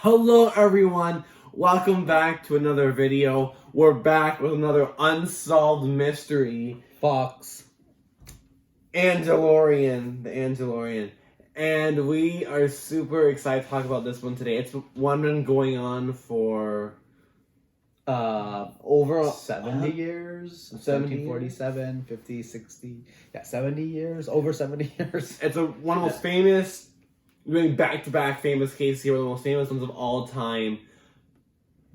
Hello everyone, welcome back to another video. We're back with another unsolved mystery. Fox. The Angelorian. And we are super excited to talk about this one today. It's one been going on for over 70 years, 1747, 50, 60, 70 years, over 70 years. It's one of the most famous, doing back-to-back famous cases here, one of the most famous ones of all time.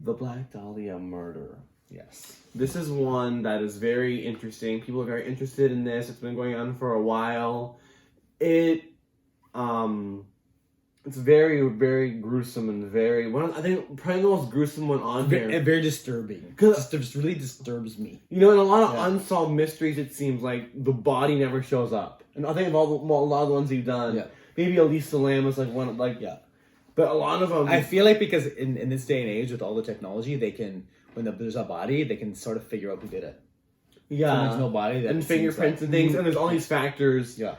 The Black Dahlia murder. Yes. This is one that is very interesting. People are very interested in this. It's been going on for a while. It's very, very gruesome and I think probably the most gruesome one on here. And very disturbing. Because it just really disturbs me. You know, in a lot of unsolved mysteries, it seems like the body never shows up. And I think of a lot of the ones you've done, maybe Elisa Lam is like one, but a lot of them. I feel like because in this day and age with all the technology, they can, when there's a body, they can sort of figure out who did it. Yeah. So there's no body. And fingerprints and things, and there's all these factors. Yeah.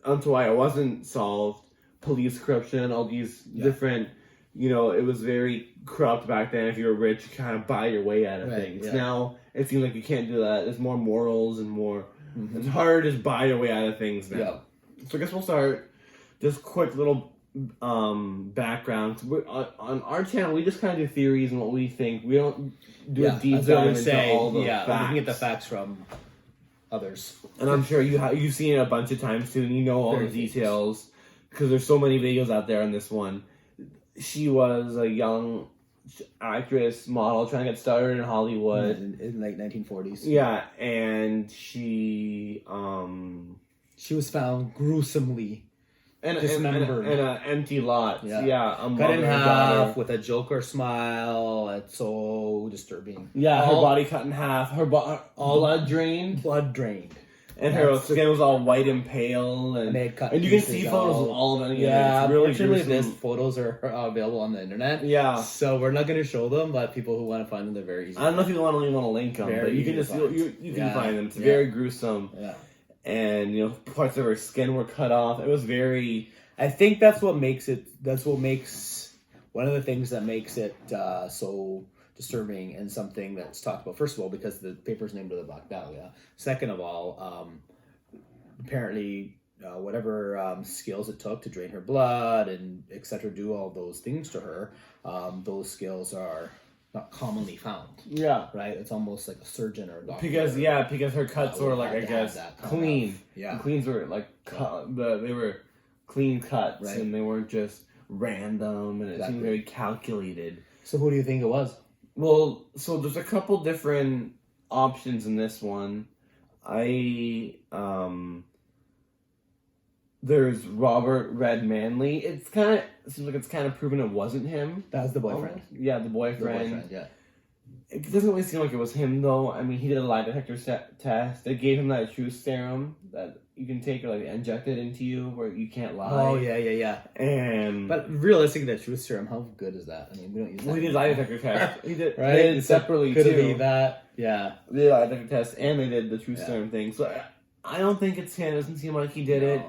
Onto why it wasn't solved. Police corruption, all these different, it was very corrupt back then. If you were rich, you kind of buy your way out of things. Now, it seems like you can't do that. There's more morals and more, it's harder to just buy your way out of things now. Yeah. So I guess we'll start, just quick little background. On our channel, we just kind of do theories and what we think. We don't do a deep dive into all the facts. We can get the facts from others. And I'm sure you've seen it a bunch of times too, and you know all the details. Because there's so many videos out there on this one. She was a young actress, model, trying to get started in Hollywood. In like 1940s. Yeah, and she was found gruesomely dismembered. In an empty lot. Yeah, cut in half with a Joker smile. It's so disturbing. Yeah, her body cut in half. Her blood drained. Blood drained. And her skin was all white and pale, and you can see photos of all of them. Yeah, really unfortunately, these photos are available on the internet. Yeah, so we're not going to show them, but people who want to find them, they're very easy. I don't know if you want to link them, but you can just you can find them. It's very gruesome. Yeah, and parts of her skin were cut off. It was very. I think that's what makes it. That's what makes one of the things that makes it so disturbing and something that's talked about. First of all, because the paper's named the Black Dahlia. Second of all, apparently whatever skills it took to drain her blood and etc., do all those things to her, those skills are not commonly found. Yeah, right. It's almost like a surgeon or a doctor. Because her cuts were like, I guess, clean. Yeah, the cleans were like they were clean cuts, and they weren't just random, and it seemed very calculated. So who do you think it was? Well, so there's a couple different options in this one. There's Robert Red Manley. It seems like it's kind of proven it wasn't him. That was the boyfriend? Yeah, the boyfriend. Yeah. It doesn't really seem like it was him, though. I mean, he did a lie detector test. They gave him that truth serum that you can take or inject it into you where you can't lie. Oh, yeah. But realistically, the truth serum, how good is that? I mean, we don't use that. Well, he did lie detector test. He did, right? They did it separately, could too. Could it be that? Yeah. They did a lie detector test, and they did the truth serum thing. So I don't think it's him. It doesn't seem like he did it.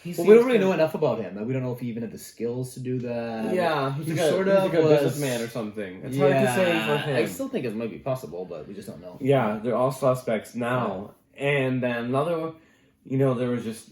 We don't really know enough about him. We don't know if he even had the skills to do that. Yeah, he's like a businessman or something. It's hard to say for him. I still think it might be possible, but we just don't know. Yeah, they're all suspects now. And then another, there was just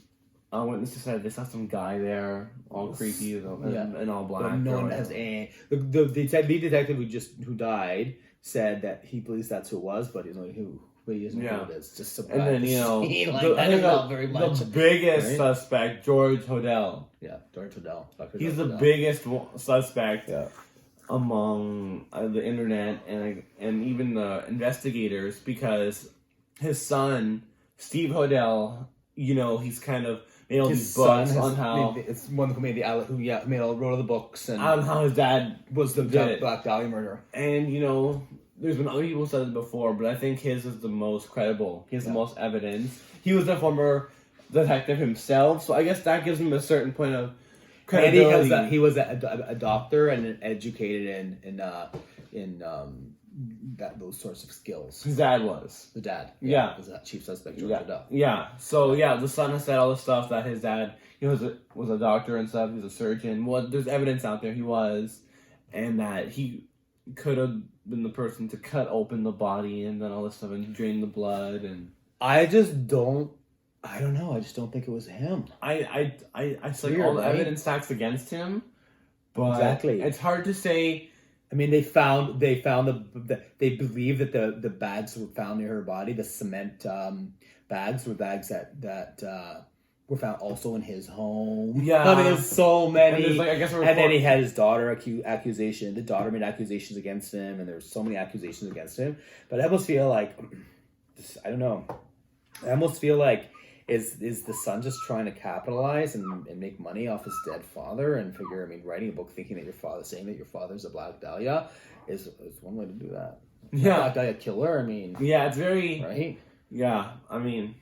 a witness who said they saw some guy there, all creepy and all black. But no one has any. The lead detective who died said that he believes that's who it was, but he's only who. But he doesn't know what it is. Just some and then, the biggest suspect, George Hodel. Yeah, George Hodel. He's the biggest suspect among the internet and even the investigators, because his son, Steve Hodel, he's kind of made all these books on how... It's one who made wrote all the books. And on how his dad was the Black Dahlia murderer. And, there's been other people who said it before, but I think his is the most credible. He has the most evidence. He was a former detective himself, so I guess that gives him a certain point of credibility. And he was a doctor and educated in those sorts of skills. His dad was. The dad. Was that chief suspect, George Hodel. Yeah. So, the son has said all the stuff that his dad was a doctor and stuff. He was a surgeon. Well, there's evidence out there he was. and that he could have been the person to cut open the body and then all this stuff and drain the blood. And I don't know. I just don't think it was him. I feel like weird, all the right? evidence stacks against him, but Exactly. it's hard to say. I mean, they believe that the bags were found near her body. The cement bags were bags that were found also in his home. Yeah, I mean, there's so many. And I guess and then he had his daughter accusation. The daughter made accusations against him, and there's so many accusations against him. But I almost feel like, I don't know. I almost feel like is the son just trying to capitalize and make money off his dead father and figure? I mean, writing a book thinking that saying that your father's a Black Dahlia is one way to do that. Yeah, Black Dahlia killer. I mean, yeah, it's very right. Yeah, I mean,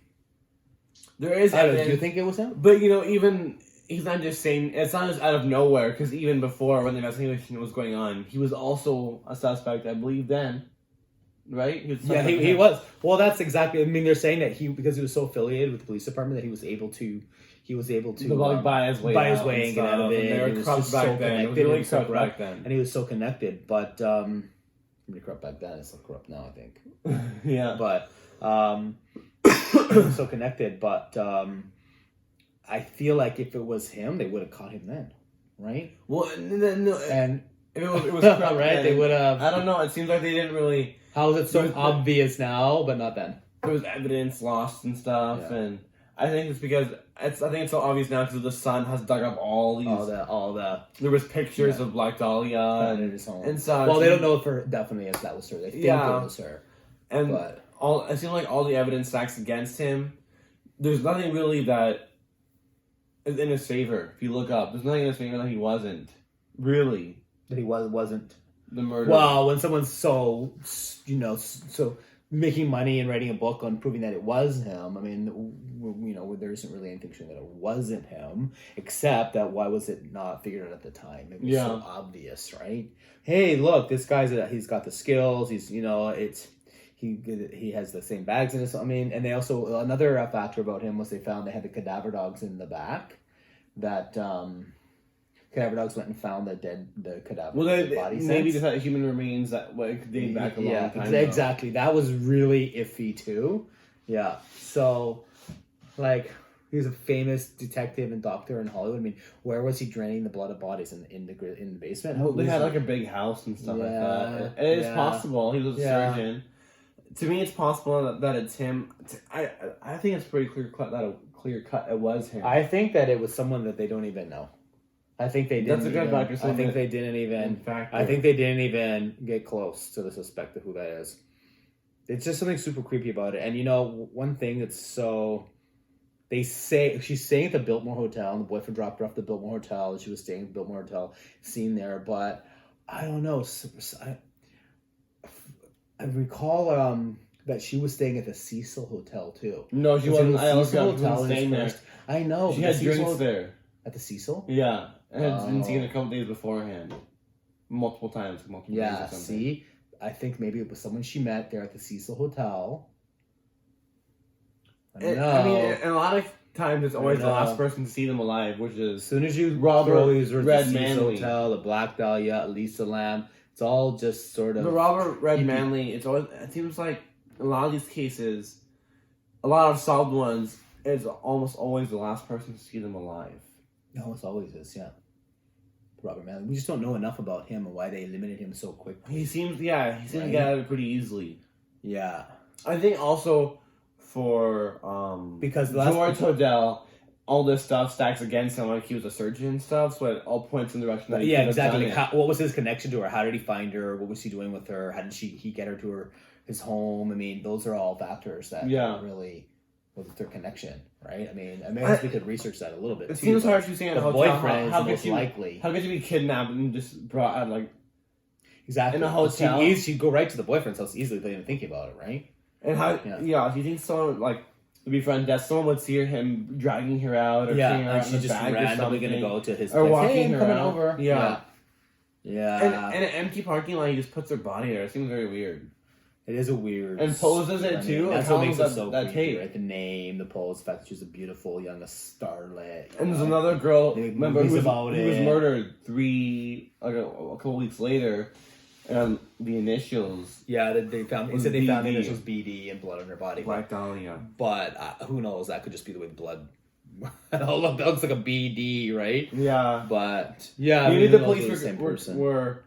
there is Do evidence. you think it was him? But even he's not just saying it's not just out of nowhere. Because even before when the investigation was going on, he was also a suspect, I believe. Then. Right? He was. Well, that's exactly. I mean, they're saying that because he was so affiliated with the police department that he was able to buy his way and get out of it. And they were corrupt back then. It was really corrupt back then. And he was so connected, but really corrupt back then. It's so corrupt now, I think. Yeah. But he was so connected, but I feel like if it was him, they would have caught him then, right? Well, no, and if it was corrupt, right? They would have. I don't know. It seems like they didn't really. How is it so obvious now, but not then? There was evidence lost and stuff, and I think it's because I think it's so obvious now because the son has dug up all these. All the. There was pictures of Black Dahlia and such. Well, they don't know for definitely if that was her. They think it was her, it seemed like all the evidence stacks against him. There's nothing really that is in his favor. If you look up, there's nothing in his favor that he wasn't really. That he wasn't the murder. Well, when someone's so making money and writing a book on proving that it was him, I mean, there isn't really anything showing that it wasn't him, except that why was it not figured out at the time? It was so obvious, right? Hey, look, this guy's he's got the skills. He's he has the same bags in his. I mean, and they also another factor about him was they had the cadaver dogs in the back that. Cadaver dogs went and found the cadaver body. Maybe they thought human remains that could date back a long time. Exactly. That was really iffy too. Yeah. So, he was a famous detective and doctor in Hollywood. I mean, where was he draining the blood of bodies in the basement? Well, they had a big house and stuff like that. It is possible. He was a surgeon. To me, it's possible that it's him. I think it's pretty clear cut. It was him. I think that it was someone that they don't even know. I think they didn't. That's a good factor. I think they didn't even. I think they didn't even get close to the suspect of who that is. It's just something super creepy about it. And one thing that's so. They say she's staying at the Biltmore Hotel, and the boyfriend dropped her off at the Biltmore Hotel, and she was staying at the Biltmore Hotel, seen there. But I don't know. I recall that she was staying at the Cecil Hotel too. No, she wasn't. I was staying there. I know. She had drinks there. At the Cecil? Yeah. And I'd been seen a couple days beforehand. Multiple times. Yeah, see? I think maybe it was someone she met there at the Cecil Hotel. I mean, and a lot of times it's always the last person to see them alive, which is... As soon as you Robert Red Manley. Hotel, the Black Dahlia, Elisa Lamb, it's all just sort of... The Robert Red Manley, it seems like a lot of these cases, a lot of solved ones, it's almost always the last person to see them alive. No, it always is, yeah. Robert Manley. We just don't know enough about him and why they eliminated him so quickly. He seems to get out of it pretty easily. Yeah. I think also for because George Hodel, all this stuff stacks against him, like he was a surgeon and stuff, so it all points in the direction that he exactly. What was his connection to her? How did he find her? What was he doing with her? How did he get her to his home? I mean, those are all factors that really... was their connection, right? I mean, we could research that a little bit. It seems hard to say in a hotel. Boyfriend is most likely. How could you be kidnapped and just brought out exactly in a hotel? She'd go right to the boyfriend's house easily without even thinking about it, right? And how? Yeah, do you think someone to be friend death, someone would see him dragging her out, or and she's just randomly gonna go to his or place. walking her coming out. Over, yeah. And an empty parking lot, he just puts her body there. It seems very weird. It is a weird. And poses it too. That's what makes it so that creepy, tape. right? The name, the pose, the fact that she's a beautiful young starlet. And there's another girl. Remember who was it. murdered a couple weeks later. The initials. Yeah, they found. They said they found the initials BD and blood on her body. Black Dahlia. But who knows? That could just be the way the blood. That looks like a BD, right? Yeah. But yeah, maybe the police the same person. were.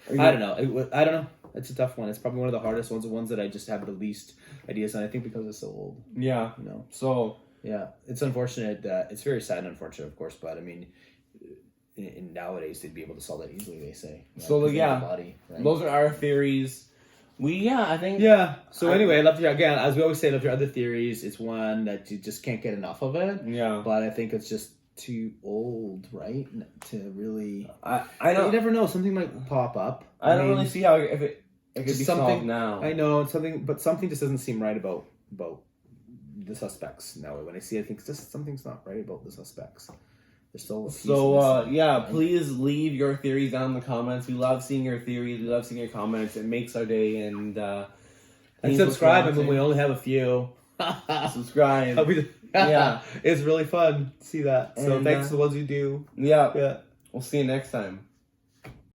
I don't know. I don't know. It's a tough one. It's probably one of the hardest ones. The ones that I just have the least ideas on. I think because it's so old. Yeah. You know. So. Yeah, it's unfortunate. It's very sad and unfortunate, of course. But I mean, in nowadays they'd be able to solve that easily. They say. So yeah, body, right? Those are our theories. I think. Yeah. So anyway, I love to again, as we always say, love your other theories. It's one that you just can't get enough of it. Yeah. But I think it's just too old, right? To really. I don't. You never know. Something might pop up. I don't really see how if it could be something solved now. I know it's something, but something just doesn't seem right about the suspects now. When I see, I think just something's not right about the suspects. There's still a piece missing. Please leave your theories down in the comments. We love seeing your theories. We love seeing your comments. It makes our day. And subscribe. And when we only have a few, subscribe. Yeah, it's really fun to see that. So thanks to the ones who do. Yeah. We'll see you next time.